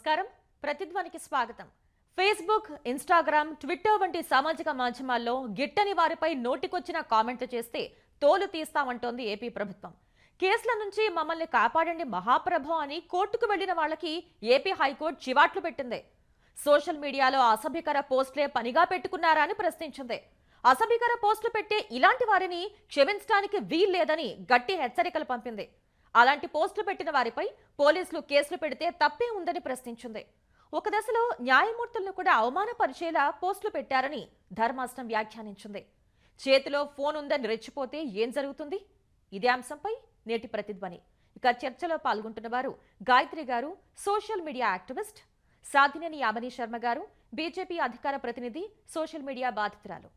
నమస్కారం. ప్రతిధ్వనికి స్వాగతం. Facebook, Instagram, Twitter వంటి సామాజిక మాధ్యమాల్లో గిట్టని వారిపై నోటికొచ్చిన కామెంట్లు చేస్తే తోలు తీస్తామంటోంది ఏపీ ప్రభుత్వం. కేసుల నుంచి మమ్మల్ని కాపాడండి మహాప్రభో అని కోర్టుకు వెళ్లిన వాళ్ళకి ఏపీ హైకోర్టు చివాట్లు పెట్టింది. సోషల్ మీడియాలో అసభ్యకర పోస్టులే పనిగా పెట్టుకున్నారా అని ప్రశ్నించింది. అసభ్యకర పోస్టులు పెట్టే ఇలాంటి వారిని క్షమించడానికి వీల్లేదని గట్టి హెచ్చరికలు పంపింది. అలాంటి పోస్టులు పెట్టిన వారిపై పోలీసులు కేసులు పెడితే తప్పే ఉందని ప్రశ్నించింది. ఒక దశలో న్యాయమూర్తులను కూడా అవమానపరిచేలా పోస్టులు పెట్టారని ధర్మాసనం వ్యాఖ్యానించింది. చేతిలో ఫోన్ ఉందని రెచ్చిపోతే ఏం జరుగుతుంది? ఇదే అంశంపై నేటి ప్రతిధ్వని. ఇక చర్చలో పాల్గొంటున్న వారు గాయత్రి గారు, social media activist, Sadhineni Yamini Sharma గారు, బీజేపీ అధికార ప్రతినిధి, సోషల్ మీడియా బాధితురాలు.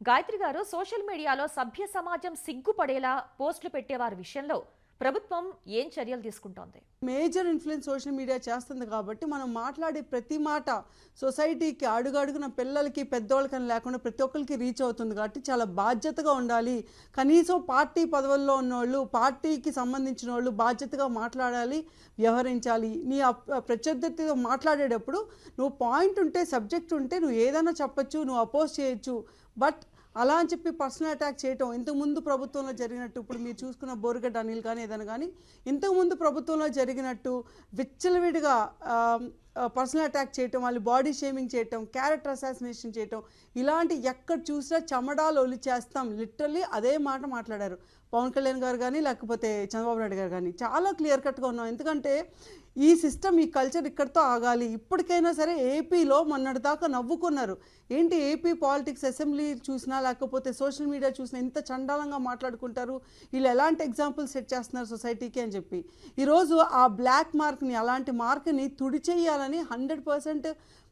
గాయత్రి గారు, సోషల్ మీడియాలో సభ్య సమాజం సిగ్గుపడేలా పోస్టులు పెట్టేవారి విషయంలో ప్రభుత్వం ఏం చర్యలు తీసుకుంటోంది? మేజర్ ఇన్ఫ్లుయెన్స్ సోషల్ మీడియా చేస్తుంది కాబట్టి మనం మాట్లాడే ప్రతి మాట సొసైటీకి అడుగడుగున పిల్లలకి పెద్దవాళ్ళకని లేకుండా ప్రతి ఒక్కరికి రీచ్ అవుతుంది కాబట్టి చాలా బాధ్యతగా ఉండాలి. కనీసం పార్టీ పదవుల్లో ఉన్నోళ్ళు, పార్టీకి సంబంధించిన వాళ్ళు బాధ్యతగా మాట్లాడాలి, వ్యవహరించాలి. నీ ప్రత్యర్థితో మాట్లాడేటప్పుడు నువ్వు పాయింట్ ఉంటే, సబ్జెక్ట్ ఉంటే నువ్వు ఏదైనా చెప్పచ్చు, నువ్వు అపోజ్ చేయొచ్చు. బట్ అలా అని చెప్పి పర్సనల్ అటాక్ చేయటం ఇంతకుముందు ప్రభుత్వంలో జరిగినట్టు, ఇప్పుడు మీరు చూసుకున్న బోరుగడ్డ అనిల్ కానీ ఏదైనా కానీ ఇంతకుముందు ప్రభుత్వంలో జరిగినట్టు విచ్చలవిడిగా పర్సనల్ అటాక్ చేయటం, వాళ్ళు బాడీ షేమింగ్ చేయటం, క్యారెక్టర్ అసాసినేషన్ చేయటం, ఇలాంటి ఎక్కడ చూసినా చమడాలు ఒలిచేస్తాం లిటరల్లీ అదే మాట మాట్లాడారు పవన్ కళ్యాణ్ గారు కానీ లేకపోతే చంద్రబాబు నాయుడు గారు కానీ. చాలా క్లియర్ కట్గా ఉన్నాం. ఎందుకంటే ఈ సిస్టమ్, ఈ కల్చర్ ఇక్కడితో ఆగాలి. ఇప్పటికైనా సరే ఏపీలో మొన్నటిదాకా నవ్వుకున్నారు. ఏంటి ఏపీ పాలిటిక్స్, అసెంబ్లీ చూసినా లేకపోతే సోషల్ మీడియా చూసినా ఇంత చండాలంగా మాట్లాడుకుంటారు, వీళ్ళు ఎలాంటి ఎగ్జాంపుల్ సెట్ చేస్తున్నారు సొసైటీకి అని చెప్పి ఈరోజు ఆ బ్లాక్ మార్క్ని, అలాంటి మార్క్ని తుడిచేయాలని 100%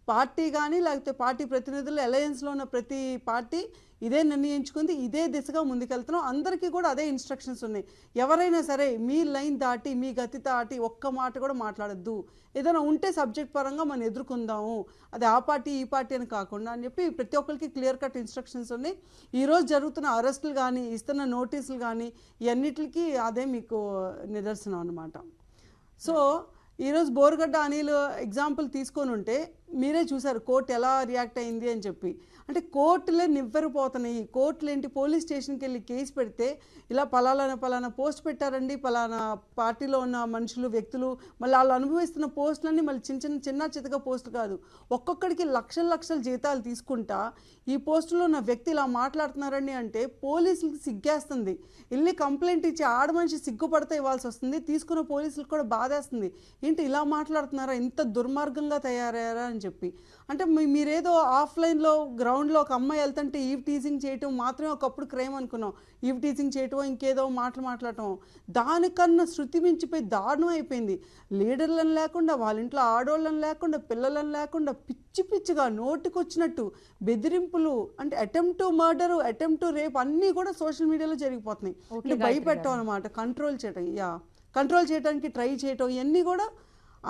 పార్టీ కానీ లేకపోతే పార్టీ ప్రతినిధులు, అలయన్స్లో ఉన్న ప్రతి పార్టీ ఇదే నిర్ణయించుకుంది. ఇదే దిశగా ముందుకెళ్తున్నాం. అందరికీ కూడా అదే ఇన్స్ట్రక్షన్స్ ఉన్నాయి. ఎవరైనా సరే మీ లైన్ దాటి, మీ గతి దాటి ఒక్క మాట కూడా మాట్లాడద్దు. ఏదైనా ఉంటే సబ్జెక్ట్ పరంగా మనం ఎదుర్కొందాము, అది ఆ పార్టీ ఈ పార్టీ అని కాకుండా అని చెప్పి ప్రతి ఒక్కరికి క్లియర్ కట్ ఇన్స్ట్రక్షన్స్ ఉన్నాయి. ఈరోజు జరుగుతున్న అరెస్టులు కానీ, ఇస్తున్న నోటీసులు కానీ ఇవన్నిటికీ అదే మీకు నిదర్శనం అన్నమాట. సో ఈరోజు బోరుగడ్డ అనిల్ ఎగ్జాంపుల్ తీసుకొని ఉంటే మీరే చూసారు కోర్టు ఎలా రియాక్ట్ అయింది అని చెప్పి. అంటే కోర్టులే నివ్వెరపోతున్నాయి. కోర్టులు ఏంటి, పోలీస్ స్టేషన్కి వెళ్ళి కేసు పెడితే ఇలా పలానా పోస్ట్ పెట్టారండి, పలానా పార్టీలో ఉన్న మనుషులు, వ్యక్తులు, మళ్ళీ వాళ్ళు అనుభవిస్తున్న పోస్టులన్నీ మళ్ళీ చిన్న చితక పోస్టులు కాదు, ఒక్కొక్కడికి లక్షల జీతాలు తీసుకుంటా ఈ పోస్టులో ఉన్న వ్యక్తి ఇలా మాట్లాడుతున్నారండి అంటే పోలీసులకి సిగ్గేస్తుంది. వెళ్ళి కంప్లైంట్ ఇచ్చి ఆడ మనిషి సిగ్గుపడితే ఇవ్వాల్సి వస్తుంది. తీసుకున్న పోలీసులకు కూడా బాధేస్తుంది. ఏంటి ఇలా మాట్లాడుతున్నారా, ఇంత దుర్మార్గంగా తయారయ్యారా అని చెప్పి. అంటే మీరేదో ఆఫ్లైన్లో గ్రౌండ్లో ఒక అమ్మాయి వెళ్తుంటే ఈవ్ టీజింగ్ చేయటం మాత్రమే ఒకప్పుడు క్రైమ్ అనుకున్నాం. ఈవ్ టీజింగ్ చేయటం, ఇంకేదో మాట్లాడటం, దానికన్నా శృతి మించిపోయి దారుణం అయిపోయింది. లీడర్లను లేకుండా, వాళ్ళ ఇంట్లో ఆడవాళ్ళని లేకుండా, పిల్లలను లేకుండా పిచ్చిగా నోటికొచ్చినట్టు బెదిరింపులు, అంటే attempt to murder, attempt to rape అన్నీ కూడా సోషల్ మీడియాలో జరిగిపోతున్నాయి. అంటే భయపెట్టడం అనమాట, కంట్రోల్ చేయడానికి ట్రై చేయటం, ఇవన్నీ కూడా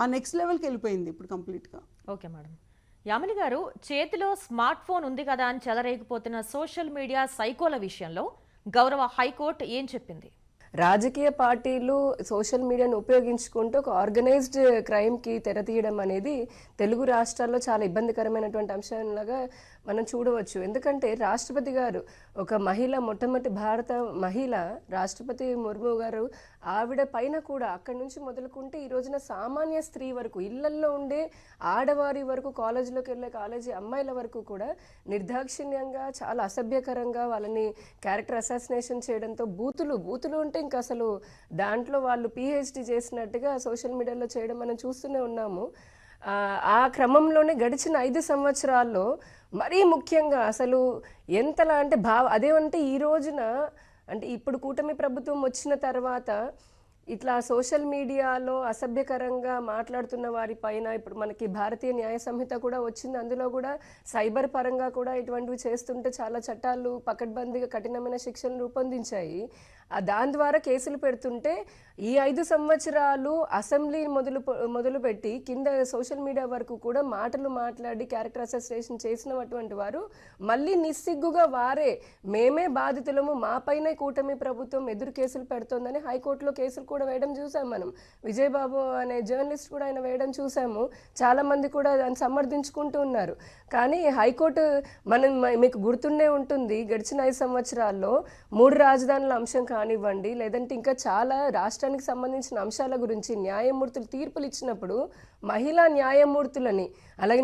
ఆ నెక్స్ట్ లెవెల్కి వెళ్ళిపోయింది ఇప్పుడు కంప్లీట్గా. Okay madam. యామిని గారు, చేతిలో స్మార్ట్ ఫోన్ ఉంది కదా అని చెలరేగిపోతున్న సోషల్ మీడియా సైకోల విషయంలో గౌరవ హైకోర్టు ఏం చెప్పింది? రాజకీయ పార్టీలు సోషల్ మీడియాను ఉపయోగించుకుంటూ ఒక ఆర్గనైజ్డ్ క్రైమ్కి తెరతీయడం అనేది తెలుగు రాష్ట్రాల్లో చాలా ఇబ్బందికరమైనటువంటి అంశంలాగా మనం చూడవచ్చు. ఎందుకంటే రాష్ట్రపతి గారు, ఒక మహిళ, మొట్టమొదటి భారత మహిళ రాష్ట్రపతి ముర్ము గారు, ఆవిడ పైన కూడా అక్కడి నుంచి మొదలుకుంటే ఈ రోజున సామాన్య స్త్రీ వరకు, ఇళ్లల్లో ఉండే ఆడవారి వరకు, కాలేజీలోకి వెళ్ళే కాలేజీ అమ్మాయిల వరకు కూడా నిర్దాక్షిణ్యంగా చాలా అసభ్యకరంగా వాళ్ళని క్యారెక్టర్ అసాసినేషన్ చేయడంతో బూతులు ఉంటే ఇంకా అసలు దాంట్లో వాళ్ళు పిహెచ్డి చేసినట్టుగా సోషల్ మీడియాలో చేయడం మనం చూస్తూనే ఉన్నాము. ఆ క్రమంలోనే గడిచిన 5 సంవత్సరాల్లో మరీ ముఖ్యంగా అసలు ఎంతలా అంటే అదేమంటే ఈ రోజున, అంటే ఇప్పుడు కూటమి ప్రభుత్వం వచ్చిన తర్వాత ఇట్లా సోషల్ మీడియాలో అసభ్యకరంగా మాట్లాడుతున్న వారి పైన ఇప్పుడు మనకి భారతీయ న్యాయ సంహిత కూడా వచ్చింది. అందులో కూడా సైబర్ పరంగా కూడా ఇటువంటివి చేస్తుంటే చాలా చట్టాలు పకడ్బందీగా కఠినమైన శిక్షలు రూపొందించాయి. దాని ద్వారా కేసులు పెడుతుంటే ఈ 5 సంవత్సరాలు అసెంబ్లీ మొదలుపెట్టి కింద సోషల్ మీడియా వరకు కూడా మాటలు మాట్లాడి క్యారెక్టర్ అసోసియేషన్ చేసినటువంటి వారు మళ్ళీ నిస్సిగ్గుగా వారే మేమే బాధితులము, మాపైనే కూటమి ప్రభుత్వం ఎదురు కేసులు పెడుతోందని హైకోర్టులో కేసులు కూడా వేయడం చూసాం మనం. విజయబాబు అనే జర్నలిస్ట్ కూడా ఆయన వేయడం చూసాము. చాలా మంది కూడా దాన్ని సమర్థించుకుంటూ ఉన్నారు. కానీ హైకోర్టు మీకు గుర్తుండే ఉంటుంది, గడిచిన 5 సంవత్సరాల్లో 3 రాజధానుల అంశం కానివ్వండి, లేదంటే ఇంకా చాలా రాష్ట్రానికి సంబంధించిన అంశాల గురించి న్యాయమూర్తులు తీర్పులు ఇచ్చినప్పుడు మహిళా న్యాయమూర్తులని అలాగే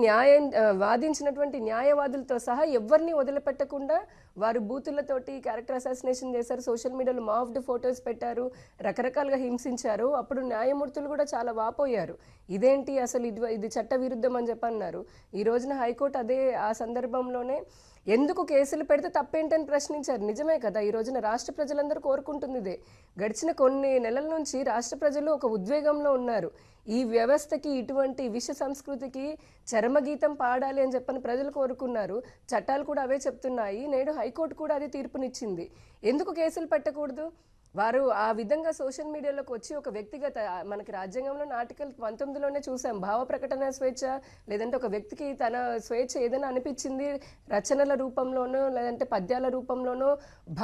వాదించినటువంటి న్యాయవాదులతో సహా ఎవరిని వదిలిపెట్టకుండా వారు బూతులతోటి క్యారెక్టర్ అసాసినేషన్ చేశారు, సోషల్ మీడియాలో మాఫ్డ్ ఫొటోస్ పెట్టారు, రకరకాలుగా హింసించారు. అప్పుడు న్యాయమూర్తులు కూడా చాలా వాపోయారు, ఇదేంటి అసలు ఇది చట్ట విరుద్ధం అని చెప్పన్నారు. ఈ రోజున హైకోర్టు అదే ఆ సందర్భంలోనే ఎందుకు కేసులు పెడితే తప్పేంటని ప్రశ్నించారు. నిజమే కదా, ఈ రోజున రాష్ట్ర ప్రజలందరూ కోరుకుంటుంది ఇదే. గడిచిన కొన్ని నెలల నుంచి రాష్ట్ర ప్రజలు ఒక ఉద్వేగంలో ఉన్నారు. ఈ వ్యవస్థకి, ఇటువంటి విష సంస్కృతికి చరమగీతం పాడాలి అని చెప్పని ప్రజలు కోరుకున్నారు. చట్టాలు కూడా అవే చెప్తున్నాయి. నేడు హైకోర్టు కూడా అది తీర్పునిచ్చింది. ఎందుకు కేసులు పెట్టకూడదు? వారు ఆ విధంగా సోషల్ మీడియాలోకి వచ్చి ఒక వ్యక్తిగత, మనకి రాజ్యాంగంలో ఆర్టికల్ 19లోనే చూసాం, భావ ప్రకటన స్వేచ్ఛ, లేదంటే ఒక వ్యక్తికి తన స్వేచ్ఛ ఏదైనా అనిపించింది రచనల రూపంలోనో లేదంటే పద్యాల రూపంలోనో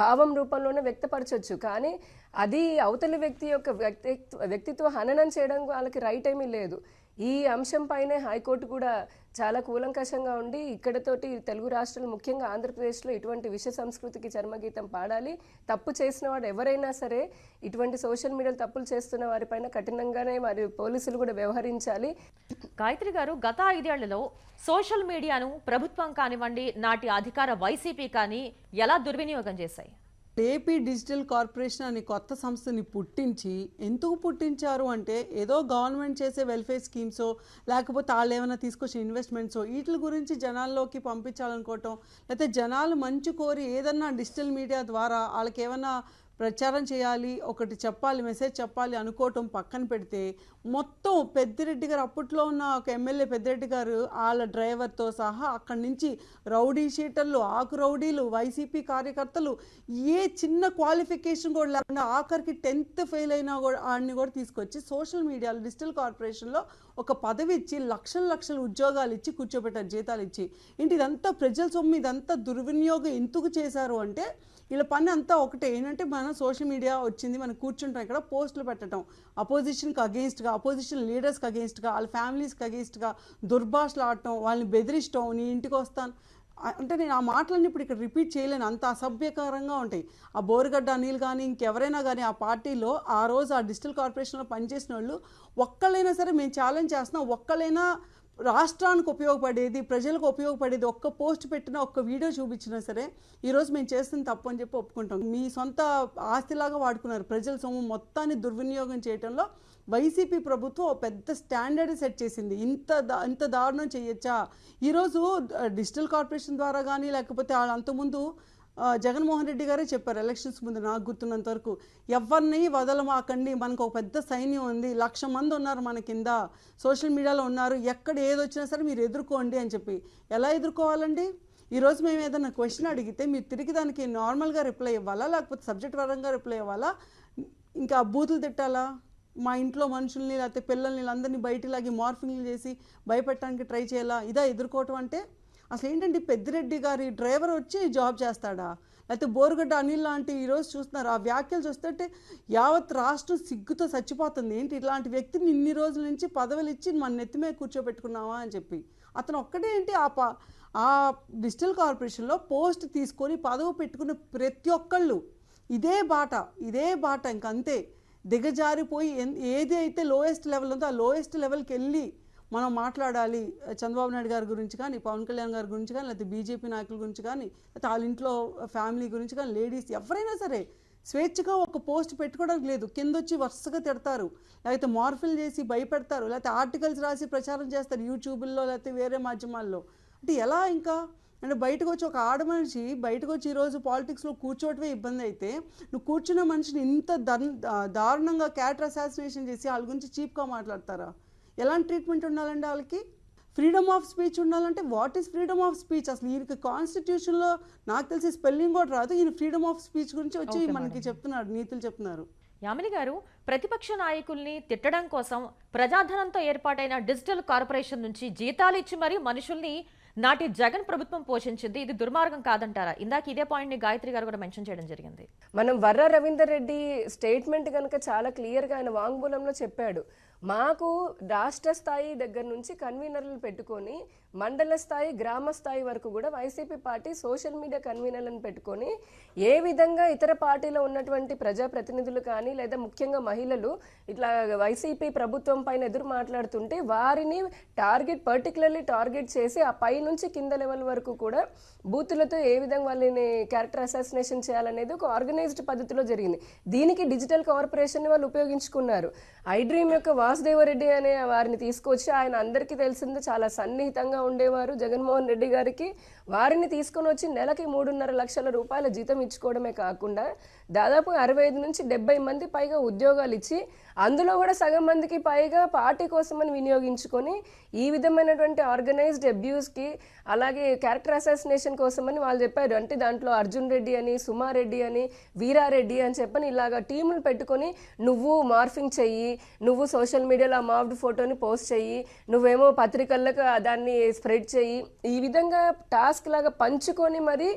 భావం రూపంలోనో వ్యక్తపరచవచ్చు. కానీ అది అవతలి వ్యక్తి యొక్క వ్యక్తిత్వ హననం చేయడం వాళ్ళకి రైట్ ఏమీ లేదు. ఈ అంశం పైనే హైకోర్టు కూడా చాలా కూలంకషంగా ఉండి ఇక్కడతోటి తెలుగు రాష్ట్రాలు, ముఖ్యంగా ఆంధ్రప్రదేశ్లో ఇటువంటి విష సంస్కృతికి చర్మగీతం పాడాలి. తప్పు చేసిన వాడు ఎవరైనా సరే, ఇటువంటి సోషల్ మీడియాలో తప్పులు చేస్తున్న వారిపైన కఠినంగానే మరి పోలీసులు కూడా వ్యవహరించాలి. గాయత్రి గారు, గత 5 ఏళ్లలో సోషల్ మీడియాను ప్రభుత్వం కానివ్వండి, నాటి అధికార వైసీపీ కానీ ఎలా దుర్వినియోగం చేశాయి? ఏపీ డిజిటల్ కార్పొరేషన్ అనే కొత్త సంస్థని పుట్టించి, ఎందుకు పుట్టించారు అంటే ఏదో గవర్నమెంట్ చేసే వెల్ఫేర్ స్కీమ్సో లేకపోతే వాళ్ళు ఏమైనా తీసుకొచ్చే ఇన్వెస్ట్మెంట్సో వీటి గురించి జనాల్లోకి పంపించాలనుకోవటం, లేకపోతే జనాలు మంచి కోరి ఏదన్నా డిజిటల్ మీడియా ద్వారా వాళ్ళకి ఏమైనా ప్రచారం చేయాలి, ఒకటి చెప్పాలి, మెసేజ్ చెప్పాలి అనుకోవటం పక్కన పెడితే, మొత్తం పెద్దిరెడ్డి గారు, అప్పట్లో ఉన్న ఒక ఎమ్మెల్యే పెద్దిరెడ్డి గారు వాళ్ళ డ్రైవర్తో సహా అక్కడి నుంచి రౌడీ షీటర్లు, ఆకు రౌడీలు, వైసీపీ కార్యకర్తలు, ఏ చిన్న క్వాలిఫికేషన్ కూడా లేకుండా ఆఖరికి 10th ఫెయిల్ అయినా కూడా వాడిని కూడా తీసుకొచ్చి సోషల్ మీడియాలో డిజిటల్ కార్పొరేషన్లో ఒక పదవి ఇచ్చి లక్షల ఉద్యోగాలు ఇచ్చి కూర్చోబెట్టారు, జీతాలు ఇచ్చి. ఏంటి ఇదంతా ప్రజల సొమ్ము, ఇదంతా దుర్వినియోగం ఎందుకు చేశారు అంటే వీళ్ళ పని అంతా ఒకటే. ఏంటంటే మనం సోషల్ మీడియా వచ్చింది, మనం కూర్చుంటాం ఇక్కడ పోస్టులు పెట్టడం, అపోజిషన్కి అగెయిన్స్ట్గా, అపోజిషన్ లీడర్స్కి అగెయిన్స్ట్గా, వాళ్ళ ఫ్యామిలీస్కి అగెయిన్స్ట్గా దుర్భాషలు ఆడటం, వాళ్ళని బెదిరిష్టం, నీ ఇంటికి వస్తాను అంటే నేను ఆ మాటలన్నీ ఇప్పుడు ఇక్కడ రిపీట్ చేయలేను, అంత అసభ్యకరంగా ఉంటాయి. ఆ బోరుగడ్డ అనిల్ కానీ ఇంకెవరైనా కానీ ఆ పార్టీలో ఆ రోజు ఆ డిజిటల్ కార్పొరేషన్లో పనిచేసిన వాళ్ళు ఒక్కళ్ళైనా సరే మేము ఛాలెంజ్ చేస్తున్నాం, ఒక్కళ్ళైనా రాష్ట్రానికి ఉపయోగపడేది, ప్రజలకు ఉపయోగపడేది ఒక్క పోస్ట్ పెట్టినా, ఒక్క వీడియో చూపించినా సరే ఈరోజు మేము చేస్తుంది తప్పు అని చెప్పి ఒప్పుకుంటాం. మీ సొంత ఆస్తిలాగా వాడుకున్నారు. ప్రజల సొమ్ము మొత్తాన్ని దుర్వినియోగం చేయడంలో వైసీపీ ప్రభుత్వం పెద్ద స్టాండర్డ్ సెట్ చేసింది. ఇంత దారుణం చేయొచ్చా? ఈరోజు డిజిటల్ కార్పొరేషన్ ద్వారా కానీ లేకపోతే అంతకుముందు జగన్మోహన్ రెడ్డి గారే చెప్పారు ఎలక్షన్స్ ముందు, నాకు గుర్తున్నంత వరకు, ఎవరిని వదలమాకండి, మనకు ఒక పెద్ద సైన్యం ఉంది, 1,00,000 మంది ఉన్నారు మన కింద, సోషల్ మీడియాలో ఉన్నారు, ఎక్కడ ఏదొచ్చినా సరే మీరు ఎదుర్కోండి అని చెప్పి. ఎలా ఎదుర్కోవాలండి? ఈరోజు మేము ఏదైనా క్వశ్చన్ అడిగితే మీరు తిరిగి దానికి నార్మల్గా రిప్లై ఇవ్వాలా, లేకపోతే సబ్జెక్ట్ పరంగా రిప్లై ఇవ్వాలా, ఇంకా బూతులు తిట్టాలా? మా ఇంట్లో మనుషుల్ని లేకపోతే పిల్లల్ని అందరినీ బయటిలాగి మార్ఫింగ్లు చేసి భయపెట్టడానికి ట్రై చేయాలా? ఇదా ఎదుర్కోవటం అంటే? అసలు ఏంటంటే పెద్దిరెడ్డి గారి డ్రైవర్ వచ్చి జాబ్ చేస్తాడా, లేకపోతే బోరుగడ్డ అనిల్ లాంటి ఈరోజు చూస్తున్నారు ఆ వ్యాఖ్యలు చూస్తుంటే యావత్ రాష్ట్రం సిగ్గుతో చచ్చిపోతుంది. ఏంటి ఇలాంటి వ్యక్తిని ఇన్ని రోజుల నుంచి పదవులు ఇచ్చి మన నెత్తిమే కూర్చోబెట్టుకున్నావా అని చెప్పి. అతను ఒక్కడే ఏంటి ఆ డిజిటల్ కార్పొరేషన్లో పోస్ట్ తీసుకొని పదవి పెట్టుకున్న ప్రతి ఒక్కళ్ళు ఇదే బాట ఇంకంతే దిగజారిపోయి ఏది అయితే లోయెస్ట్ లెవెల్ ఉందో ఆ లోయెస్ట్ లెవెల్కి వెళ్ళి మనం మాట్లాడాలి. చంద్రబాబు నాయుడు గారి గురించి కానీ, పవన్ కళ్యాణ్ గారి గురించి కానీ, లేకపోతే బీజేపీ నాయకుల గురించి కానీ, లేకపోతే వాళ్ళ ఇంట్లో ఫ్యామిలీ గురించి కానీ, లేడీస్ ఎవరైనా సరే స్వేచ్ఛగా ఒక పోస్ట్ పెట్టుకోవడానికి లేదు. కింద వచ్చి వరుసగా తిడతారు, లేకపోతే మార్ఫిల్ చేసి భయపెడతారు, లేకపోతే ఆర్టికల్స్ రాసి ప్రచారం చేస్తారు యూట్యూబ్లో లేకపోతే వేరే మాధ్యమాల్లో. అంటే ఎలా ఇంకా అంటే బయటకు వచ్చి ఒక ఆడమనిషి బయటకు వచ్చి ఈరోజు పాలిటిక్స్లో కూర్చోవటమే ఇబ్బంది అయితే, నువ్వు కూర్చున్న మనిషిని ఇంత దారుణంగా క్యారెక్టర్ అసాసినేషన్ చేసి వాళ్ళ గురించి చీప్గా మాట్లాడతారా? ఎలాంటి ట్రీట్మెంట్ ఉండాలండి వాళ్ళకి? ఫ్రీడమ్ ఆఫ్ స్పీచ్ ఉండాలంటే what is freedom of speech? అసలు ఈయనకి కాన్స్టిట్యూషన్లో నాకు తెలిసి స్పెల్లింగ్ కూడా రాదు. ఈయన ఫ్రీడమ్ ఆఫ్ స్పీచ్ గురించి వచ్చి మనకి చెప్తున్నాడు, నీతులు చెప్తున్నారు. యామిని గారు, ప్రతిపక్ష నాయకుల్ని తిట్టడం కోసం ప్రజాధనంతో ఏర్పాటైన డిజిటల్ కార్పొరేషన్ నుంచి జీతాలు ఇచ్చి మరీ మనుషుల్ని నాటి జగన్ ప్రభుత్వం పోషించింది. ఇది దుర్మార్గం కాదంటారా? ఇందాక ఇదే పాయింట్ ని గాయత్రి గారు కూడా మెన్షన్ చేయడం జరిగింది. మనం వర్ర రవీందర్ రెడ్డి స్టేట్మెంట్ కనుక చాలా క్లియర్గా ఆయన వాంగ్మూలంలో చెప్పాడు. మాకు రాష్ట్ర స్థాయి దగ్గర నుంచి కన్వీనర్లను పెట్టుకొని మండల స్థాయి గ్రామ స్థాయి వరకు కూడా వైసీపీ పార్టీ సోషల్ మీడియా కన్వీనర్లను పెట్టుకొని ఏ విధంగా ఇతర పార్టీలో ఉన్నటువంటి ప్రజాప్రతినిధులు కానీ లేదా ముఖ్యంగా మహిళలు ఇట్లా వైసీపీ ప్రభుత్వం పైన ఎదురు మాట్లాడుతుంటే వారిని పర్టికులర్లీ టార్గెట్ చేసి ఆ పై నుంచి కింద లెవెల్ వరకు కూడా బూతులతో ఏ విధంగా వాళ్ళని క్యారెక్టర్ అసాసినేషన్ చేయాలనేది ఒక ఆర్గనైజ్డ్ పద్ధతిలో జరిగింది. దీనికి డిజిటల్ కార్పొరేషన్ వాళ్ళు ఉపయోగించుకున్నారు. ఐ డ్రీమ్ యొక్క వాసుదేవరెడ్డి అనే వారిని తీసుకొచ్చి, ఆయన అందరికీ తెలిసిందే చాలా సన్నిహితంగా ఉండేవారు జగన్మోహన్ రెడ్డి గారికి, వారిని తీసుకొని వచ్చి నెలకి 3.5 లక్షల రూపాయల జీతం ఇచ్చుకోవడమే కాకుండా దాదాపు 65 నుంచి 70 మంది పైగా ఉద్యోగాలు ఇచ్చి అందులో కూడా సగం మందికి పైగా పార్టీ కోసమని వినియోగించుకొని ఈ విధమైనటువంటి ఆర్గనైజ్డ్ అబ్యూస్కి అలాగే క్యారెక్టర్ అసాసినేషన్ కోసమని వాళ్ళు చెప్పారు. అంటే దాంట్లో అర్జున్ రెడ్డి అని, సుమారెడ్డి అని, వీరారెడ్డి అని చెప్పని ఇలాగ టీములు పెట్టుకొని నువ్వు మార్ఫింగ్ చెయ్యి, నువ్వు సోషల్ మీడియాలో ఆ మావ్డ్ ఫోటోని పోస్ట్ చెయ్యి, నువ్వేమో పత్రికలకు దాన్ని స్ప్రెడ్ చెయ్యి, ఈ విధంగా టాస్క్ లాగా పంచుకొని మరి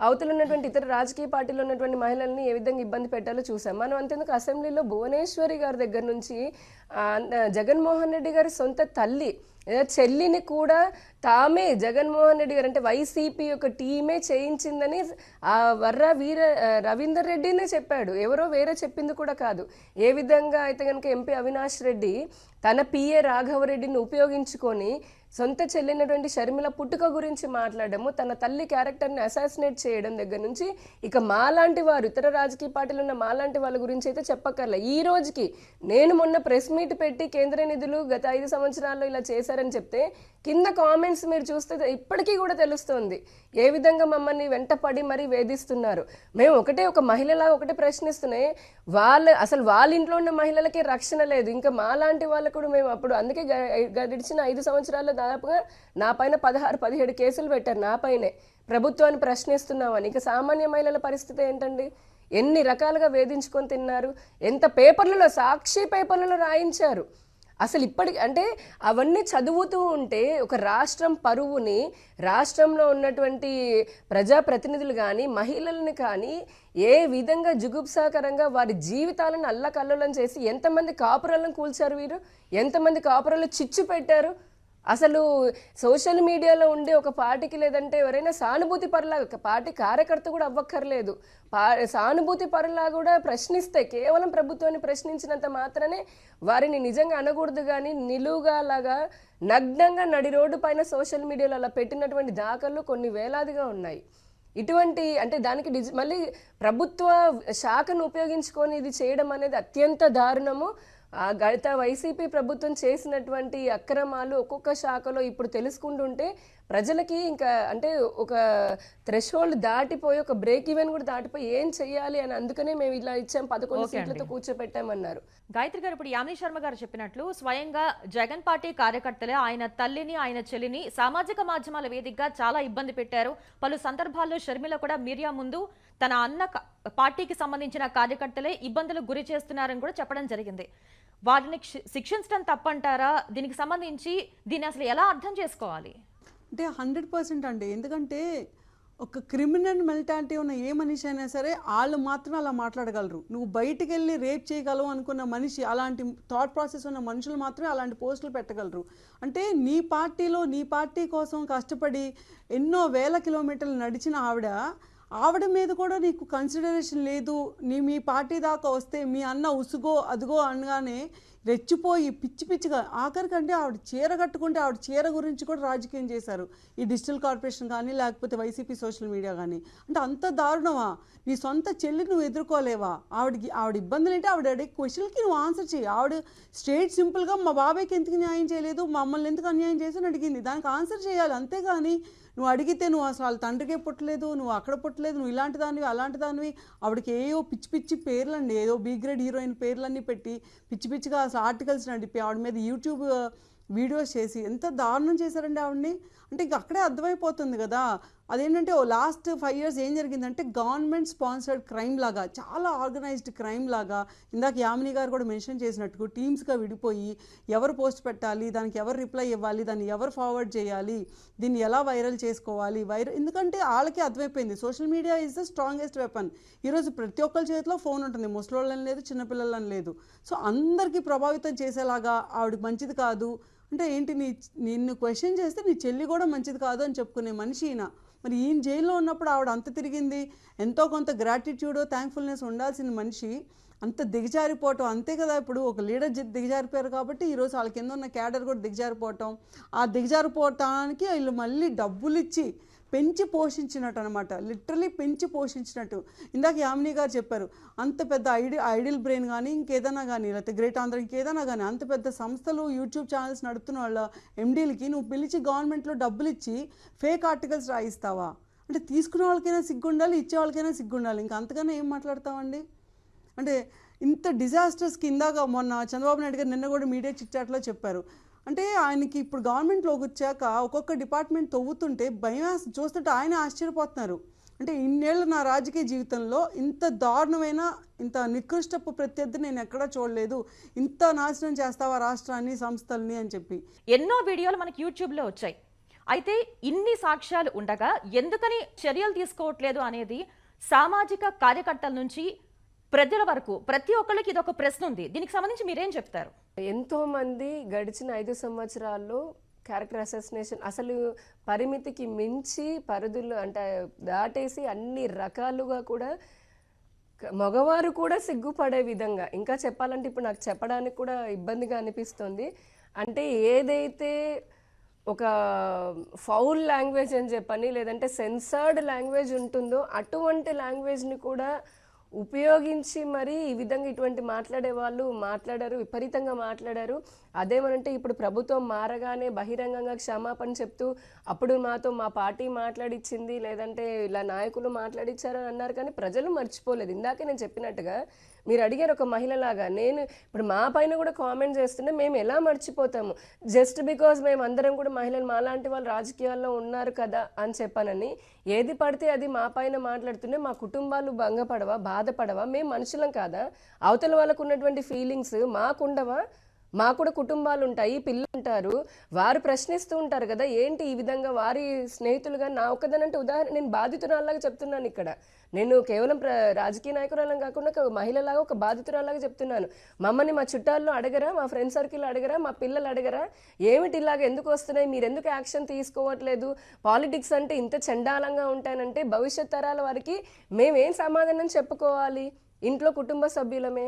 అవతల ఉన్నటువంటి ఇతర రాజకీయ పార్టీలో ఉన్నటువంటి మహిళల్ని ఏ విధంగా ఇబ్బంది పెట్టాలో చూసాం. మనం అంతేందుకు అసెంబ్లీలో భువనేశ్వరి గారి దగ్గర నుంచి జగన్మోహన్ రెడ్డి గారి సొంత తల్లి చెల్లిని కూడా తామే జగన్మోహన్ రెడ్డి గారు అంటే వైసీపీ యొక్క టీమే చేయించిందని ఆ రవీందర్ రెడ్డినే చెప్పాడు, ఎవరో వేరే చెప్పింది కూడా కాదు. ఏ విధంగా అయితే కనుక ఎంపీ అవినాష్ రెడ్డి తన పిఏ రాఘవరెడ్డిని ఉపయోగించుకొని సొంత చెల్లినటువంటి షర్మిల పుట్టుక గురించి మాట్లాడము, తన తల్లి క్యారెక్టర్ని అసాసినేట్ చేయడం దగ్గర నుంచి ఇక మాలాంటి వారు ఇతర రాజకీయ పార్టీలు ఉన్న మాలాంటి వాళ్ళ గురించి అయితే చెప్పక్కర్లే. ఈ రోజుకి నేను మొన్న ప్రెస్ మీట్ పెట్టి కేంద్ర నిధులు గత 5 సంవత్సరాల్లో ఇలా చేశారని చెప్తే కింద కామెంట్స్ మీరు చూస్తే ఇప్పటికీ కూడా తెలుస్తుంది ఏ విధంగా మమ్మల్ని వెంటపడి మరీ వేధిస్తున్నారు. మేము ఒక మహిళలా ఒకటే ప్రశ్నిస్తున్నాయి, అసలు వాళ్ళ ఇంట్లో ఉన్న మహిళలకి రక్షణ లేదు, ఇంకా మాలాంటి వాళ్ళకు కూడా మేము అప్పుడు అందుకే గడిచిన 5 సంవత్సరాల్లో దాదాపుగా నా పైన 16-17 కేసులు పెట్టారు, నా పైనే ప్రభుత్వాన్ని ప్రశ్నిస్తున్నామని. ఇక సామాన్య మహిళల పరిస్థితి ఏంటండి? ఎన్ని రకాలుగా వేధించుకొని తిన్నారు, ఎంత పేపర్లలో సాక్షి పేపర్లలో రాయించారు. అసలు ఇప్పటికి అంటే అవన్నీ చదువుతూ ఉంటే ఒక రాష్ట్రం పరువుని, రాష్ట్రంలో ఉన్నటువంటి ప్రజాప్రతినిధులు కానీ మహిళల్ని కానీ ఏ విధంగా జుగుప్సాకరంగా వారి జీవితాలను అల్లకల్లోలం చేసి ఎంతమంది కాపురాలను కూల్చారు వీరు, ఎంతమంది కాపురాలు చిచ్చు పెట్టారు. అసలు సోషల్ మీడియాలో ఉండే ఒక పార్టీకి లేదంటే ఎవరైనా సానుభూతి పరులా, పార్టీ కార్యకర్త కూడా అవ్వక్కర్లేదు, సానుభూతి పరులా కూడా ప్రశ్నిస్తే కేవలం ప్రభుత్వాన్ని ప్రశ్నించినంత మాత్రమే వారిని నిజంగా అనకూడదు. కానీ నిలువుగా లాగా నగ్నంగా నడి రోడ్డు పైన సోషల్ మీడియాలో అలా పెట్టినటువంటి దాఖలు కొన్ని వేలాదిగా ఉన్నాయి. ఇటువంటి అంటే దానికి మళ్ళీ ప్రభుత్వ శాఖను ఉపయోగించుకొని ఇది చేయడం అనేది అత్యంత దారుణము. గత వైసీపీ ప్రభుత్వం చేసినటువంటి అక్రమాలు ఒక్కొక్క శాఖలో ఇప్పుడు తెలుసుకుంటుంటే ప్రజలకి ఇంకా అంటే ఒక థ్రెషోల్డ్ దాటిపోయి ఒక బ్రేక్ ఈవెన్ కూడా దాటిపోయి ఏం చెయ్యాలి అని అందుకనే మేము ఇలా ఇచ్చాం, 11 సీట్లతో కూర్చోపెట్టామన్నారు. గాయత్రి గారు, ఇప్పుడు యామిని శర్మ గారు చెప్పినట్లు స్వయంగా జగన్ పార్టీ కార్యకర్తలే ఆయన తల్లిని ఆయన చెల్లిని సామాజిక మాధ్యమాల వేదికగా చాలా ఇబ్బంది పెట్టారు. పలు సందర్భాల్లో షర్మిల కూడా మీడియా ముందు తన అన్న పార్టీకి సంబంధించిన కార్యకర్తలే ఇబ్బందులకు గురి చేస్తున్నారని కూడా చెప్పడం జరిగింది. వారిని శిక్షించడం తప్పంటారా? దీనికి సంబంధించి దీన్ని అసలు ఎలా అర్థం చేసుకోవాలి? అంటే 100% అండి. ఎందుకంటే ఒక క్రిమినల్ మెంటాలిటీ ఉన్న ఏ మనిషి అయినా సరే వాళ్ళు మాత్రమే అలా మాట్లాడగలరు. నువ్వు బయటికి వెళ్ళి రేప్ చేయగలవు అనుకున్న మనిషి, అలాంటి థాట్ ప్రాసెస్ ఉన్న మనుషులు మాత్రమే అలాంటి పోస్టులు పెట్టగలరు. అంటే నీ పార్టీలో నీ పార్టీ కోసం కష్టపడి ఎన్నో వేల కిలోమీటర్లు నడిచిన ఆవిడ మీద కూడా నీకు కన్సిడరేషన్ లేదు. మీ పార్టీ దాకా వస్తే మీ అన్న ఉసుగో అదుగో అనగానే రెచ్చిపోయి పిచ్చి పిచ్చిగా ఆఖరికంటే ఆవిడ చీర కట్టుకుంటే ఆవిడ చీర గురించి కూడా రాజకీయం చేశారు ఈ డిజిటల్ కార్పొరేషన్ కానీ లేకపోతే వైసీపీ సోషల్ మీడియా కానీ. అంటే అంత దారుణమా? నీ సొంత చెల్లి నువ్వు ఎదుర్కోలేవా? ఆవిడ ఇబ్బందులు ఏంటి? ఆవిడ అడిగే క్వశ్చన్కి నువ్వు ఆన్సర్ చేయి. ఆవిడ స్ట్రేట్ సింపుల్గా మా బాబాయ్కి ఎందుకు న్యాయం చేయలేదు, మమ్మల్ని ఎందుకు అన్యాయం చేసి అని అడిగింది. దానికి ఆన్సర్ చేయాలి. అంతేగాని నువ్వు అడిగితే నువ్వు అసలు వాళ్ళ తండ్రికే పుట్టలేదు, నువ్వు అక్కడ పుట్టలేదు, నువ్వు ఇలాంటి దానివి అలాంటి దానివి, ఆవిడకి ఏవో పిచ్చి పిచ్చి పేర్లండి, ఏదో బి గ్రేడ్ హీరోయిన్ పేర్లన్నీ పెట్టి పిచ్చి పిచ్చిగా అసలు ఆర్టికల్స్ నడిపి ఆవిడ మీద యూట్యూబ్ వీడియోస్ చేసి ఎంత దారుణం చేశారండి ఆవిడ్ని. అంటే ఇంక అక్కడే అర్థమైపోతుంది కదా. అదేంటంటే లాస్ట్ 5 years ఏం జరిగిందంటే గవర్నమెంట్ స్పాన్సర్డ్ క్రైమ్ లాగా, చాలా ఆర్గనైజ్డ్ క్రైమ్ లాగా, ఇందాక యామిని గారు కూడా మెన్షన్ చేసినట్టు టీమ్స్గా విడిపోయి ఎవరు పోస్ట్ పెట్టాలి, దానికి ఎవరు రిప్లై ఇవ్వాలి, దాన్ని ఎవరు ఫార్వర్డ్ చేయాలి, దీన్ని ఎలా వైరల్ చేసుకోవాలి, ఎందుకంటే వాళ్ళకే అర్థమైపోయింది social media is the strongest weapon. ఈరోజు ప్రతి ఒక్కరి చేతిలో ఫోన్ ఉంటుంది, ముసలోళ్ళని లేదు, చిన్నపిల్లలని లేదు. సో అందరికీ ప్రభావితం చేసేలాగా ఆవిడ మంచిది కాదు అంటే ఏంటి, నిన్ను క్వశ్చన్ చేస్తే నీ చెల్లి కూడా మంచిది కాదు అని చెప్పుకునే మనిషి ఈయన. మరి ఈయన జైల్లో ఉన్నప్పుడు ఆవిడ అంత తిరిగింది, ఎంతో కొంత గ్రాటిట్యూడ్ థ్యాంక్ఫుల్నెస్ ఉండాల్సిన మనిషి అంత దిగజారిపోవటం అంతే కదా. ఇప్పుడు ఒక లీడర్ దిగజారిపోయారు కాబట్టి ఈరోజు వాళ్ళ కింద ఉన్న క్యాడర్ కూడా దిగజారిపోవటం, ఆ దిగజారిపోవటానికి వీళ్ళు మళ్ళీ డబ్బులు ఇచ్చి పెంచి పోషించినట్టు అనమాట, లిటరలీ పెంచి పోషించినట్టు. ఇందాక యామిని గారు చెప్పారు, అంత పెద్ద ఐడియల్ బ్రెయిన్ కానీ ఇంకేదైనా కానీ, లేకపోతే గ్రేట్ ఆంధ్ర ఇంకేదైనా కానీ, అంత పెద్ద సంస్థలు యూట్యూబ్ ఛానల్స్ నడుపుతున్న వాళ్ళ ఎండీలకి నువ్వు పిలిచి గవర్నమెంట్లో డబ్బులు ఇచ్చి ఫేక్ ఆర్టికల్స్ రాయిస్తావా? అంటే తీసుకునే వాళ్ళకైనా సిగ్గుండాలి, ఇచ్చే వాళ్ళకైనా సిగ్గుండాలి, ఇంకా అంతకన్నా ఏం మాట్లాడతామండి. అంటే ఇంత డిజాస్టర్స్కి ఇందాక మొన్న చంద్రబాబు నాయుడు గారు నిన్న కూడా మీడియా చిట్చాట్లో చెప్పారు. అంటే ఆయనకి ఇప్పుడు గవర్నమెంట్లోకి వచ్చాక ఒక్కొక్క డిపార్ట్మెంట్ తవ్వుతుంటే భయం చూస్తుంటే ఆయన ఆశ్చర్యపోతున్నారు. అంటే ఇన్నేళ్ళు నా రాజకీయ జీవితంలో ఇంత దారుణమైన ఇంత నికృష్టపు ప్రత్యర్థి నేను ఎక్కడా చూడలేదు, ఇంత నాశనం చేస్తావా రాష్ట్రాన్ని సంస్థల్ని అని చెప్పి. ఎన్నో వీడియోలు మనకి యూట్యూబ్లో వచ్చాయి. అయితే ఇన్ని సాక్ష్యాలు ఉండగా ఎందుకని చర్యలు తీసుకోవట్లేదు అనేది సామాజిక కార్యకర్తల నుంచి ప్రజల వరకు ప్రతి ఒక్కరికి ఇది ఒక ప్రశ్న ఉంది. దీనికి సంబంధించి మీరేం చెప్తారు? ఎంతో మంది గడిచిన 5 సంవత్సరాల్లో క్యారెక్టర్ అసాసినేషన్ అసలు పరిమితికి మించి పరిధులు అంటే దాటేసి అన్ని రకాలుగా కూడా మగవారు కూడా సిగ్గుపడే విధంగా, ఇంకా చెప్పాలంటే ఇప్పుడు నాకు చెప్పడానికి కూడా ఇబ్బందిగా అనిపిస్తుంది. అంటే ఏదైతే ఒక ఫౌల్ లాంగ్వేజ్ అని చెప్పని లేదంటే సెన్సర్డ్ లాంగ్వేజ్ ఉంటుందో అటువంటి లాంగ్వేజ్ని కూడా ఉపయోగించి మరి ఈ విధంగా ఇటువంటి మాట్లాడే వాళ్ళు మాట్లాడారు, విపరీతంగా మాట్లాడారు. అదేమనంటే ఇప్పుడు ప్రభుత్వం మారగానే బహిరంగంగా క్షమాపణ చెప్తూ అప్పుడు మాతో మా పార్టీ మాట్లాడిచ్చింది లేదంటే ఇలా నాయకులు మాట్లాడిచ్చారు అని అన్నారు, కానీ ప్రజలు మర్చిపోలేదు. ఇందాకే నేను చెప్పినట్టుగా మీరు అడిగారు ఒక మహిళలాగా, నేను ఇప్పుడు మా పైన కూడా కామెంట్ చేస్తుంటే మేము ఎలా మర్చిపోతాము, జస్ట్ బికాజ్ మేము అందరం కూడా మహిళలు మాలాంటి వాళ్ళు రాజకీయాల్లో ఉన్నారు కదా అని చెప్పానని ఏది పడితే అది మా పైన మాట్లాడుతుంటే మా కుటుంబాలు భంగపడవా, బాధపడవా? మేము మనుషులం కాదా? అవతల వాళ్ళకు ఉన్నటువంటి ఫీలింగ్స్ మాకుండవా? మాకు కూడా కుటుంబాలు ఉంటాయి, పిల్లలు ఉంటారు, వారు ప్రశ్నిస్తూ ఉంటారు కదా, ఏంటి ఈ విధంగా వారి స్నేహితులుగా నా ఒక్కదనంటే ఉదాహరణ నేను బాధితురాల్లాగా చెప్తున్నాను. ఇక్కడ నేను కేవలం రాజకీయ నాయకురాలను కాకుండా ఒక మహిళలాగా ఒక బాధితురాల్లాగా చెప్తున్నాను. మమ్మల్ని మా చుట్టాల్లో అడగరా, మా ఫ్రెండ్ సర్కిల్ అడగరా, మా పిల్లలు అడగరా, ఏమిటి ఇలాగ ఎందుకు వస్తున్నాయి, మీరు ఎందుకు యాక్షన్ తీసుకోవట్లేదు, పాలిటిక్స్ అంటే ఇంత చండాలంగా ఉంటానంటే భవిష్యత్ తరాల వారికి మేమేం సమాధానం చెప్పుకోవాలి? ఇంట్లో కుటుంబ సభ్యులమే.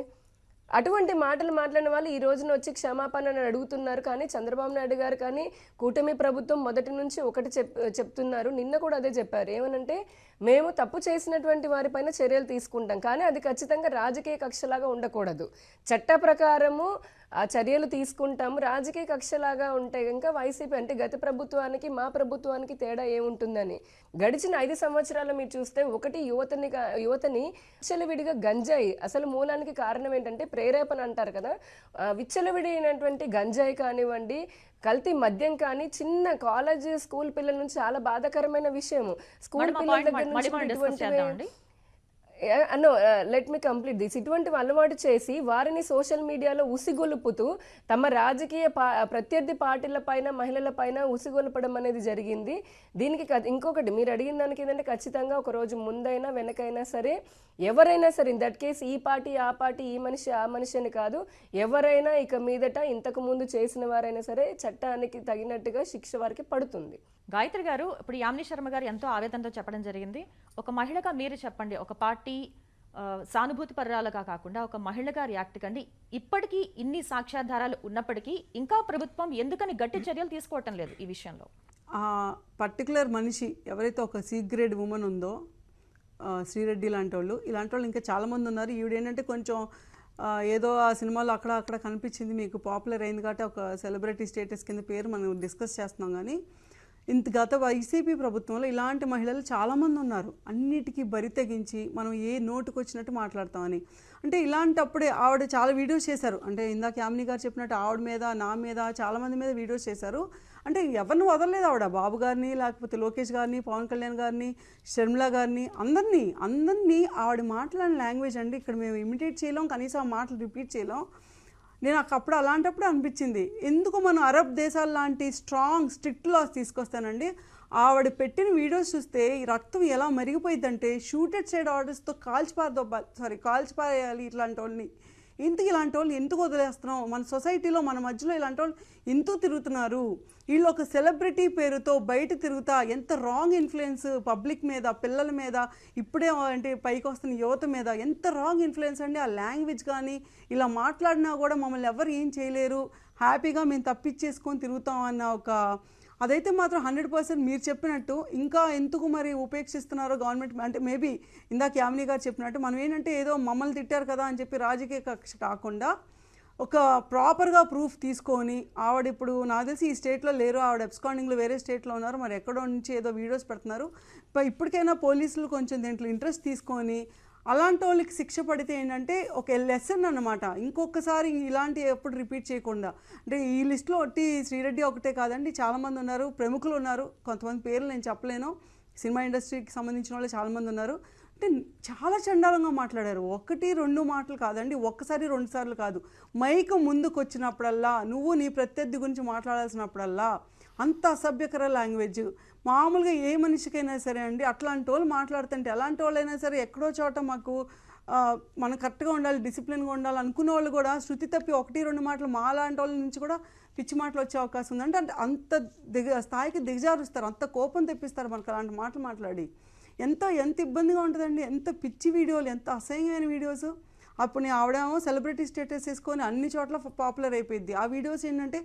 అటువంటి మాటలు మాట్లాడిన వాళ్ళు ఈ రోజున వచ్చి క్షమాపణను అడుగుతున్నారు. కానీ చంద్రబాబు నాయుడు గారు కానీ కూటమి ప్రభుత్వం మొదటి నుంచి ఒకటి చెప్తున్నారు, నిన్న కూడా అదే చెప్పారు. ఏమనంటే మేము తప్పు చేసినటువంటి వారిపైన చర్యలు తీసుకుంటాం, కానీ అది ఖచ్చితంగా రాజకీయ కక్షలాగా ఉండకూడదు. చట్ట ప్రకారము ఆ చర్యలు తీసుకుంటాము. రాజకీయ కక్షలాగా ఉంటే ఇంకా వైసీపీ అంటే గత ప్రభుత్వానికి మా ప్రభుత్వానికి తేడా ఏముంటుందని గడిచిన 5 సంవత్సరాలు మీరు చూస్తే ఒకటి యువతని విచ్చలవిడిగా గంజాయి, అసలు మూలానికి కారణం ఏంటంటే ప్రేరేపణ అంటారు కదా, విచ్చలవిడినటువంటి గంజాయి కానివ్వండి, కల్తీ మద్యం కానీ చిన్న కాలేజ్ స్కూల్ పిల్లల నుంచి చాలా బాధాకరమైన విషయము. స్కూల్ పిల్లల దగ్గర నుంచి లెట్ మీ కంప్లీట్ దిస్. ఇటువంటి అలవాటు చేసి వారిని సోషల్ మీడియాలో ఉసిగొలుపుతూ తమ రాజకీయ ప్రత్యర్థి పార్టీల పైన మహిళల పైన ఉసిగొలపడం అనేది జరిగింది. దీనికి ఇంకొకటి మీరు అడిగిన దానికి ఏంటంటే ఖచ్చితంగా ఒక రోజు ముందైనా వెనకైనా సరే ఎవరైనా సరే, ఇన్ దట్ కేస్ ఈ పార్టీ ఆ పార్టీ, ఈ మనిషి ఆ మనిషి అని కాదు, ఎవరైనా ఇక మీదట ఇంతకు ముందు చేసిన వారైనా సరే చట్టానికి తగినట్టుగా శిక్ష వారికి పడుతుంది. గాయత్రి గారు, ఇప్పుడు యామిని శర్మ గారు ఎంతో ఆవేదనతో చెప్పడం జరిగింది. ఒక మహిళగా మీరు చెప్పండి, ఒక పార్టీ సానుభూతి పర్యాలుగా కాకుండా ఒక మహిళగా రియాక్ట్ కండి. ఇప్పటికీ ఇన్ని సాక్ష్యాధారాలు ఉన్నప్పటికీ ఇంకా ప్రభుత్వం ఎందుకని గట్టి చర్యలు తీసుకోవటం లేదు ఈ విషయంలో? ఆ పర్టికులర్ మనిషి ఎవరైతే ఒక సి గ్రేడ్ ఉమెన్ ఉందో, శ్రీరెడ్డి లాంటి వాళ్ళు, ఇలాంటి వాళ్ళు ఇంకా చాలామంది ఉన్నారు. ఈవిడేంటంటే కొంచెం ఏదో ఆ సినిమాలో అక్కడ కనిపించింది, మీకు పాపులర్ అయింది కాబట్టి ఒక సెలబ్రిటీ స్టేటస్ కింద పేరు మనం డిస్కస్ చేస్తున్నాం. కానీ గత వైసీపీ ప్రభుత్వంలో ఇలాంటి మహిళలు చాలామంది ఉన్నారు. అన్నిటికీ బరి తెగించి మనం ఏ నోటుకు వచ్చినట్టు మాట్లాడతామని. అంటే ఇలాంటప్పుడే ఆవిడ చాలా వీడియోస్ చేశారు. అంటే ఇందాక యామిని గారు చెప్పినట్టు ఆవిడ మీద, నా మీద, చాలామంది మీద వీడియోస్ చేశారు. అంటే ఎవరిని వదలలేదు ఆవిడ. బాబు గారిని, లేకపోతే లోకేష్ గారిని, పవన్ కళ్యాణ్ గారిని, షర్మిల గారిని, అందరినీ ఆవిడ మాట్లాడిన లాంగ్వేజ్ అండి ఇక్కడ మేము ఇమిటేట్ చేయలేం, కనీసం ఆ మాటలు రిపీట్ చేయలేం. నాకు అప్పుడు అలాంటప్పుడు అనిపించింది, ఎందుకు మనం అరబ్ దేశాల లాంటి స్ట్రిక్ట్ లాస్ తీసుకొస్తానండి. ఆవిడ పెట్టిన వీడియోస్ చూస్తే ఈ రక్తం ఎలా మరిగిపోయిందంటే షూటెడ్ సైడ్ ఆర్డర్స్తో కాల్చిపారేయాలి ఇట్లాంటి వాళ్ళని. ఇలాంటి వాళ్ళు ఎందుకు వదిలేస్తున్నాం? మన సొసైటీలో మన మధ్యలో ఇలాంటి వాళ్ళు ఎందుకు తిరుగుతున్నారు? వీళ్ళు ఒక సెలబ్రిటీ పేరుతో బయట తిరుగుతా ఎంత రాంగ్ ఇన్ఫ్లుయెన్స్ పబ్లిక్ మీద, పిల్లల మీద, ఇప్పుడే అంటే పైకి వస్తున్న యువత మీద ఎంత రాంగ్ ఇన్ఫ్లుయెన్స్ అండి. ఆ లాంగ్వేజ్ కానీ ఇలా మాట్లాడినా కూడా మమ్మల్ని ఎవరు ఏం చేయలేరు, హ్యాపీగా మేము తప్పిచ్చేసుకొని తిరుగుతాం అన్న ఒక అదైతే మాత్రం 100% మీరు చెప్పినట్టు ఇంకా ఎందుకు మరి ఉపేక్షిస్తున్నారో గవర్నమెంట్. అంటే మేబీ ఇందాక యామిని గారు చెప్పినట్టు మనం ఏంటంటే ఏదో మమ్మల్ని తిట్టారు కదా అని చెప్పి రాజకీయ కక్ష కాకుండా ఒక ప్రాపర్గా ప్రూఫ్ తీసుకొని ఆవిడ ఇప్పుడు నాకు తెలిసి ఈ స్టేట్లో లేరు, ఆవిడ అబ్స్కాండింగ్లో వేరే స్టేట్లో ఉన్నారు, మరి ఎక్కడో నుంచి ఏదో వీడియోస్ పెడుతున్నారు. ఇప్పటికైనా పోలీసులు కొంచెం దీంట్లో ఇంట్రెస్ట్ తీసుకొని అలాంటి వాళ్ళకి శిక్ష పడితే ఏంటంటే ఒక లెసన్ అన్నమాట, ఇంకొకసారి ఇలాంటి ఎప్పుడు రిపీట్ చేయకుండా. అంటే ఈ లిస్టులో ఒట్టి శ్రీరెడ్డి ఒకటే కాదండి, చాలామంది ఉన్నారు, ప్రముఖులు ఉన్నారు, కొంతమంది పేర్లు నేను చెప్పలేను, సినిమా ఇండస్ట్రీకి సంబంధించిన వాళ్ళు చాలామంది ఉన్నారు. అంటే చాలా చండాలంగా మాట్లాడారు. 1-2 మాటలు కాదండి, ఒక్కసారి 2 సార్లు కాదు, మైక్ ముందుకు వచ్చినప్పుడల్లా, నువ్వు నీ ప్రత్యర్థి గురించి మాట్లాడాల్సినప్పుడల్లా అంత అసభ్యకర లాంగ్వేజ్. మామూలుగా ఏ మనిషికైనా సరే అండి అట్లాంటి వాళ్ళు మాట్లాడుతుంటే, అలాంటి వాళ్ళైనా సరే ఎక్కడో చోట మాకు మనం కరెక్ట్గా ఉండాలి, డిసిప్లిన్గా ఉండాలి అనుకునే వాళ్ళు కూడా శృతి తప్పి 1-2 మాటలు మా లాంటి వాళ్ళ నుంచి కూడా పిచ్చి మాటలు వచ్చే అవకాశం ఉంది. అంటే అంత స్థాయికి దిగజారుస్తారు, అంత కోపం తెప్పిస్తారు మనకు అలాంటి మాటలు మాట్లాడి. ఎంత ఇబ్బందిగా ఉంటుందండి, ఎంత పిచ్చి వీడియోలు, ఎంత అసహ్యమైన వీడియోస్. అప్పుడు నేను ఆవిడేమో సెలబ్రిటీ స్టేటస్ వేసుకొని అన్ని చోట్ల పాపులర్ అయిపోయింది. ఆ వీడియోస్ ఏంటంటే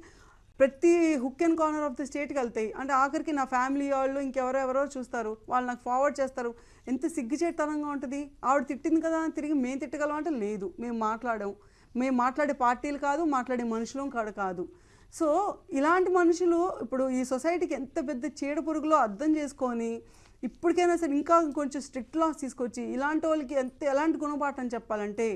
ప్రతి hook and corner of the స్టేట్కి వెళ్తాయి. అంటే ఆఖరికి నా ఫ్యామిలీ వాళ్ళు ఇంకెవరెవరో చూస్తారు, వాళ్ళు నాకు ఫార్వర్డ్ చేస్తారు. ఎంత సిగ్గుచేటనంగా ఉంటుంది. ఆవిడ తిట్టింది కదా అని తిరిగి మేము తిట్టగలం అంటే లేదు, మేము మాట్లాడే పార్టీలు కాదు, మాట్లాడే మనుషులం కాదు. సో ఇలాంటి మనుషులు ఇప్పుడు ఈ సొసైటీకి ఎంత పెద్ద చీడ పురుగులో అర్థం చేసుకొని ఇప్పటికైనా సరే ఇంకా కొంచెం స్ట్రిక్ట్ లాస్ తీసుకొచ్చి ఇలాంటి వాళ్ళకి ఎలాంటి గుణపాఠం చెప్పాలంటే,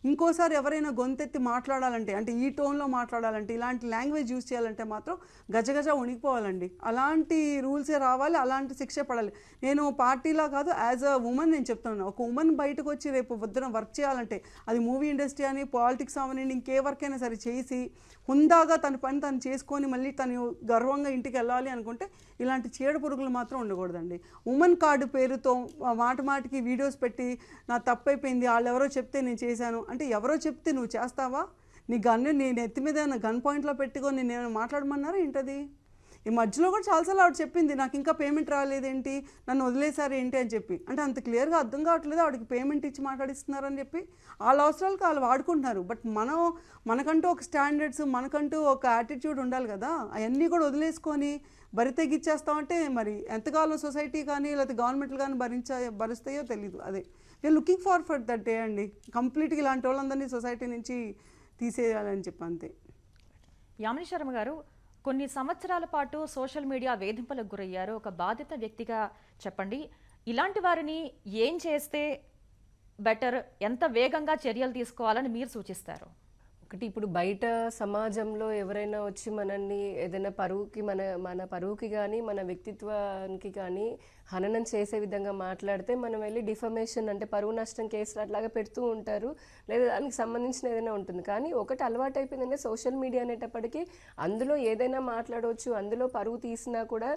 ఇంకోసారి ఎవరైనా గొంతెత్తి మాట్లాడాలంటే, అంటే ఈ టోన్లో మాట్లాడాలంటే, ఇలాంటి లాంగ్వేజ్ యూజ్ చేయాలంటే మాత్రం గజగజ వణికిపోవాలండి. అలాంటి రూల్సే రావాలి, అలాంటి శిక్ష పడాలి. నేను పార్టీలా కాదు, యాజ్ అ ఉమెన్ నేను చెప్తున్నాను. ఒక ఉమెన్ బయటకు వచ్చి రేపు వద్దున వర్క్ చేయాలంటే, అది మూవీ ఇండస్ట్రీ అని, పాలిటిక్స్ అవనండి, ఇంకే వర్క్ అయినా సరే చేసి హుందాగా తన పని తను చేసుకొని మళ్ళీ తను గర్వంగా ఇంటికి వెళ్ళాలి అనుకుంటే ఇలాంటి చీడ పురుగులు మాత్రం ఉండకూడదండి. ఉమెన్ కార్డు పేరుతో మాటికి వీడియోస్ పెట్టి నా తప్పైపోయింది, వాళ్ళు ఎవరో చెప్తే నేను చేశాను అంటే, ఎవరో చెప్తే నువ్వు చేస్తావా? నీ నెత్తి మీద గన్ పాయింట్లో పెట్టుకొని నేను మాట్లాడమన్నారా ఏంటది? ఈ మధ్యలో కూడా చాలాసార్లు ఆవిడ చెప్పింది, నాకు ఇంకా పేమెంట్ రాలేదేంటి, నన్ను వదిలేశారు ఏంటి అని చెప్పి. అంటే అంత క్లియర్గా అర్థం కావట్లేదు ఆవిడకి పేమెంట్ ఇచ్చి మాట్లాడిస్తున్నారని చెప్పి. వాళ్ళ అవసరాలకు వాళ్ళు వాడుకుంటున్నారు. బట్ మనకంటూ ఒక స్టాండర్డ్స్, మనకంటూ ఒక యాటిట్యూడ్ ఉండాలి కదా. అవన్నీ కూడా వదిలేసుకొని బరి తెగిచ్చేస్తామంటే మరి ఎంతకాలం సొసైటీ కానీ లేకపోతే గవర్నమెంట్లు కానీ భరిస్తాయో తెలీదు. అదే we're looking for that day అండి. కంప్లీట్గా ఇలాంటి వాళ్ళందరినీ సొసైటీ నుంచి తీసేయాలని చెప్పి అంతే. యామిని శర్మ గారు, కొన్ని సంవత్సరాల పాటు సోషల్ మీడియా వేధింపులకు గురయ్యారు. ఒక బాధిత వ్యక్తిగా చెప్పండి, ఇలాంటి వారిని ఏం చేస్తే బెటర్, ఎంత వేగంగా చర్యలు తీసుకోవాలని మీరు సూచిస్తారు? ఒకటి, ఇప్పుడు బయట సమాజంలో ఎవరైనా వచ్చి మనల్ని ఏదైనా పరువుకి మన పరువుకి కానీ మన వ్యక్తిత్వానికి కానీ హననం చేసే విధంగా మాట్లాడితే మనం వెళ్ళి డిఫమేషన్ అంటే పరువు నష్టం కేసులు అట్లాగా పెడుతూ ఉంటారు, లేదా దానికి సంబంధించిన ఏదైనా ఉంటుంది. కానీ ఒకటి అలవాటు అయిపోయిందంటే సోషల్ మీడియా అనేటప్పటికీ అందులో ఏదైనా మాట్లాడవచ్చు, అందులో పరువు తీసినా కూడా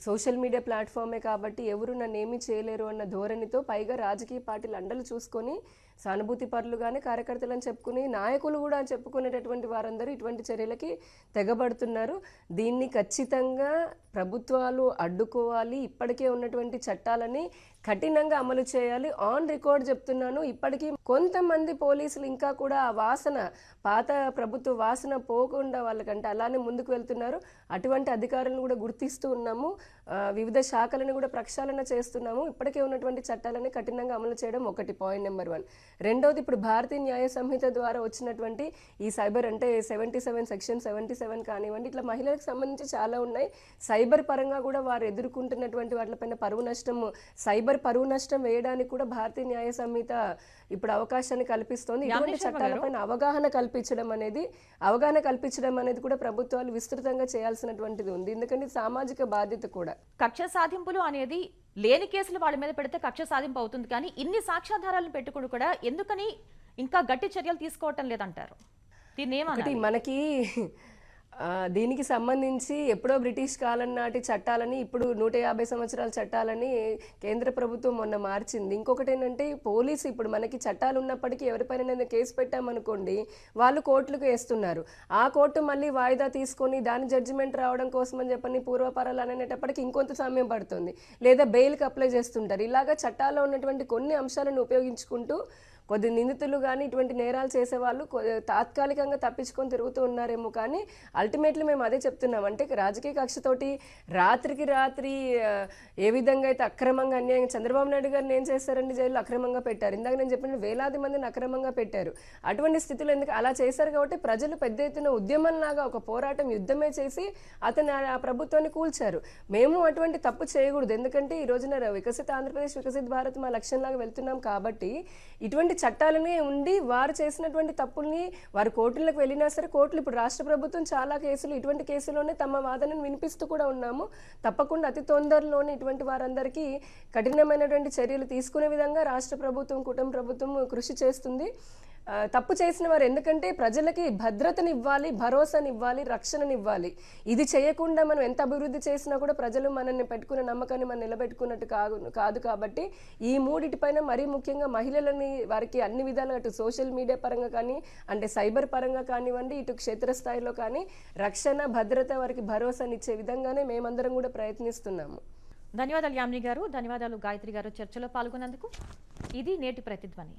సోషల్ మీడియా ప్లాట్ఫామే కాబట్టి ఎవరు నన్ను ఏమీ చేయలేరు అన్న ధోరణితో, పైగా రాజకీయ పార్టీలు అండలు చూసుకొని సానుభూతి పరులు కానీ కార్యకర్తలను చెప్పుకుని నాయకులు కూడా చెప్పుకునేటటువంటి వారందరూ ఇటువంటి చర్యలకి తెగబడుతున్నారు. దీన్ని ఖచ్చితంగా ప్రభుత్వాలు అడ్డుకోవాలి. ఇప్పటికే ఉన్నటువంటి చట్టాలని కఠినంగా అమలు చేయాలి. ఆన్ రికార్డ్ చెప్తున్నాను, ఇప్పటికీ కొంతమంది పోలీసులు ఇంకా కూడా ఆ వాసన, పాత ప్రభుత్వ వాసన పోకుండా వాళ్ళకంటే అలానే ముందుకు వెళ్తున్నారు. అటువంటి అధికారులను కూడా గుర్తిస్తూ ఉన్నాము. వివిధ శాఖలను కూడా ప్రక్షాళన చేస్తున్నాము. ఇప్పటికే ఉన్నటువంటి చట్టాలని కఠినంగా అమలు చేయడం ఒకటి, పాయింట్ నెంబర్ 1. రెండోది, ఇప్పుడు భారతీయ న్యాయ సంహిత ద్వారా వచ్చినటువంటి ఈ సైబర్ అంటే 77 సెక్షన్ 77 కానివ్వండి, ఇట్లా మహిళలకు సంబంధించి చాలా ఉన్నాయి. సైబర్ పరంగా కూడా వారు ఎదుర్కొంటున్నటువంటి వాటిపైన పరువు నష్టం, సైబర్ పరువు నష్టం వేయడానికి కూడా భారతీయ న్యాయ సంహిత ఇప్పుడు అవకాశాన్ని కల్పిస్తోంది. ఇటువంటి చట్టాలపైన అవగాహన కల్పించడం అనేది కూడా ప్రభుత్వాలు విస్తృతంగా చేయాల్సినటువంటిది ఉంది. ఎందుకంటే సామాజిక బాధ్యత కూడా. కక్ష సాధింపులు అనేది లేని కేసులు వాళ్ళ మీద పెడితే కక్ష సాధింపు అవుతుంది, కానీ ఇన్ని సాక్ష్యాధారాలను పెట్టుకుని కూడా ఎందుకని ఇంకా గట్టి చర్యలు తీసుకోవటం లేదంటారు? దీన్ని ఏమనాలి? మనకి దీనికి సంబంధించి ఎప్పుడో బ్రిటిష్ కాలం నాటి చట్టాలని ఇప్పుడు 150 సంవత్సరాల చట్టాలని కేంద్ర ప్రభుత్వం మొన్న మార్చింది. ఇంకొకటి ఏంటంటే, పోలీసు ఇప్పుడు మనకి చట్టాలు ఉన్నప్పటికీ ఎవరిపైన కేసు పెట్టామనుకోండి, వాళ్ళు కోర్టులకు వేస్తున్నారు. ఆ కోర్టు మళ్ళీ వాయిదా తీసుకొని దాని జడ్జిమెంట్ రావడం కోసం అని చెప్పని పూర్వపరాలు అనేటప్పటికి ఇంకొంత సమయం పడుతుంది, లేదా బెయిల్కి అప్లై చేస్తుంటారు. ఇలాగా చట్టాల్లో ఉన్నటువంటి కొన్ని అంశాలను ఉపయోగించుకుంటూ కొద్ది నిందితులు కానీ ఇటువంటి నేరాలు చేసేవాళ్ళు తాత్కాలికంగా తప్పించుకొని తిరుగుతూ ఉన్నారేమో, కానీ అల్టిమేట్లీ మేము అదే చెప్తున్నాం. అంటే రాజకీయ కక్షతోటి రాత్రికి రాత్రి ఏ విధంగా అయితే అక్రమంగా అన్యాయం, చంద్రబాబు నాయుడు గారిని ఏం చేశారండి, జైల్లో అక్రమంగా పెట్టారు. ఇందాక నేను చెప్పిన వేలాది మందిని అక్రమంగా పెట్టారు. అటువంటి స్థితిలో ఎందుకు అలా చేశారు కాబట్టి ప్రజలు పెద్ద ఎత్తున ఉద్యమంలాగా ఒక పోరాటం, యుద్ధమే చేసి అతను ఆ ప్రభుత్వాన్ని కూల్చారు. మేము అటువంటి తప్పు చేయకూడదు. ఎందుకంటే ఈ రోజున వికసిత ఆంధ్రప్రదేశ్, వికసిత భారత్ మా లక్ష్యంలాగా వెళ్తున్నాం కాబట్టి ఇటువంటి చట్టాలనే ఉండి వారు చేసినటువంటి తప్పుల్ని వారు కోర్టులకు వెళ్ళినా సరే, కోర్టులు ఇప్పుడు రాష్ట్ర ప్రభుత్వం చాలా కేసులు ఇటువంటి కేసులోనే తమ వాదనను వినిపిస్తూ కూడా ఉన్నాము. తప్పకుండా అతి తొందరలోనే ఇటువంటి వారందరికీ కఠినమైనటువంటి చర్యలు తీసుకునే విధంగా రాష్ట్ర ప్రభుత్వం, కుటుంబ ప్రభుత్వం కృషి చేస్తుంది. తప్పు చేసిన వారు, ఎందుకంటే ప్రజలకి భద్రతనివ్వాలి, భరోసానివ్వాలి, రక్షణనివ్వాలి. ఇది చేయకుండా మనం ఎంత అభివృద్ధి చేసినా కూడా ప్రజలు మనల్ని పెట్టుకున్న నమ్మకాన్ని మనం నిలబెట్టుకున్నట్టు కాదు. కాబట్టి ఈ మూడిటిపైన మరీ ముఖ్యంగా మహిళలని వారికి అన్ని విధాలుగా, అటు సోషల్ మీడియా పరంగా కానీ, అంటే సైబర్ పరంగా కానివ్వండి, ఇటు క్షేత్రస్థాయిలో కానీ రక్షణ, భద్రత, వారికి భరోసానిచ్చే విధంగానే మేమందరం కూడా ప్రయత్నిస్తున్నాము. ధన్యవాదాలు యామిని గారు, ధన్యవాదాలు గాయత్రి గారు చర్చలో పాల్గొన్నందుకు. ఇది నేటి ప్రతిధ్వని.